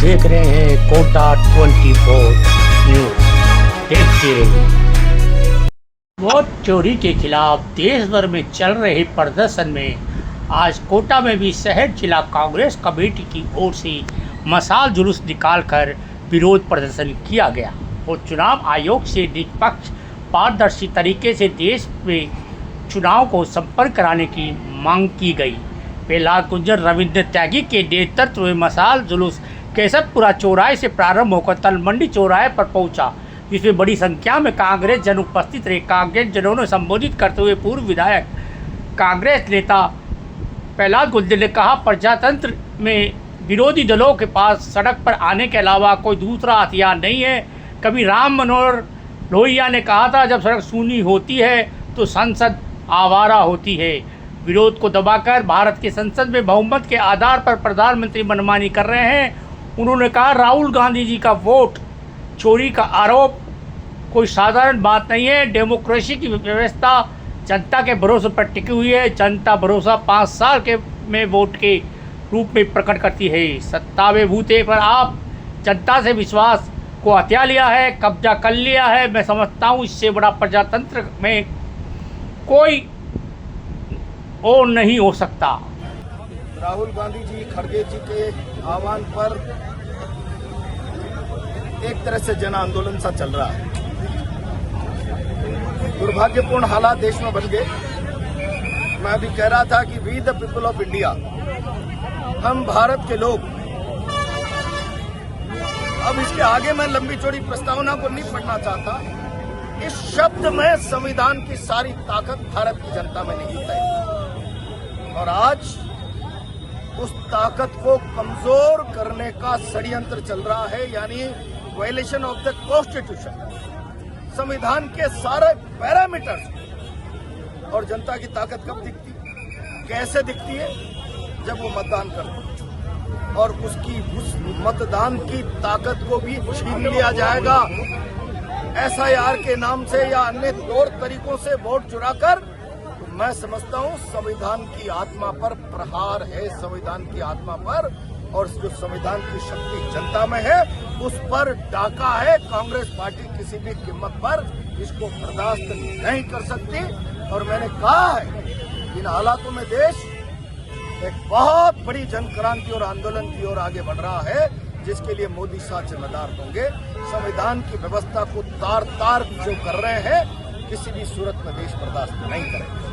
देख रहे हैं कोटा 24 न्यूज। देखते रहिए। वोट चोरी के खिलाफ देश भर में चल रहे प्रदर्शन में आज कोटा में भी शहर जिला कांग्रेस कमेटी की ओर से मशाल जुलूस निकालकर विरोध प्रदर्शन किया गया और चुनाव आयोग से निष्पक्ष पारदर्शी तरीके से देश में चुनाव को संपन्न कराने की मांग की गई। प्रहलाद गुर्जर रविंद्र त्यागी के नेतृत्व में मशाल जुलूस केशवपुरा चौराहे से प्रारंभ होकर तलमंडी चौराहे पर पहुंचा, जिसमें बड़ी संख्या में कांग्रेस जन उपस्थित रहे। कांग्रेस जनों ने संबोधित करते हुए पूर्व विधायक कांग्रेस नेता प्रहलाद गुर्जर ने कहा, प्रजातंत्र में विरोधी दलों के पास सड़क पर आने के अलावा कोई दूसरा हथियार नहीं है। कभी राम मनोहर लोहिया ने कहा था, जब सड़क सूनी होती है तो संसद आवारा होती है। विरोध को दबाकर भारत की संसद में बहुमत के आधार पर प्रधानमंत्री मनमानी कर रहे हैं। उन्होंने कहा, राहुल गांधी जी का वोट चोरी का आरोप कोई साधारण बात नहीं है। डेमोक्रेसी की व्यवस्था जनता के भरोसे पर टिकी हुई है। जनता भरोसा 5 साल के में वोट के रूप में प्रकट करती है। सत्ता में बूते पर आप जनता से विश्वास को हत्या लिया है, कब्जा कर लिया है। मैं समझता हूँ इससे बड़ा प्रजातंत्र में कोई और नहीं हो सकता। राहुल गांधी जी खड़गे जी के आह्वान पर एक तरह से जन आंदोलन सा चल रहा है। दुर्भाग्यपूर्ण हालात देश में बन गए। मैं अभी कह रहा था कि we the people of India, हम भारत के लोग। अब इसके आगे मैं लंबी चौड़ी प्रस्तावना को नहीं पढ़ना चाहता। इस शब्द में संविधान की सारी ताकत भारत की जनता में निहित है और आज उस ताकत को कमजोर करने का षड्यंत्र चल रहा है, यानी वायलेशन ऑफ द कॉन्स्टिट्यूशन। संविधान के सारे पैरामीटर्स और जनता की ताकत कब दिखती है, कैसे दिखती है? जब वो मतदान करते हैं और उसकी उस मतदान की ताकत को भी छीन लिया जाएगा एसआईआर के नाम से या अन्य तौर तरीकों से वोट चुराकर। तो मैं समझता हूं संविधान की आत्मा पर प्रहार है, संविधान की आत्मा पर, और जो संविधान की शक्ति जनता में है उस पर डाका है। कांग्रेस पार्टी किसी भी कीमत पर इसको बर्दाश्त नहीं कर सकती। और मैंने कहा है, इन हालातों में देश एक बहुत बड़ी जनक्रांति और आंदोलन की ओर आगे बढ़ रहा है, जिसके लिए मोदी शाह जिम्मेदार होंगे। संविधान की व्यवस्था को तार तार जो कर रहे हैं, किसी भी सूरत में देश बर्दाश्त नहीं करेगा।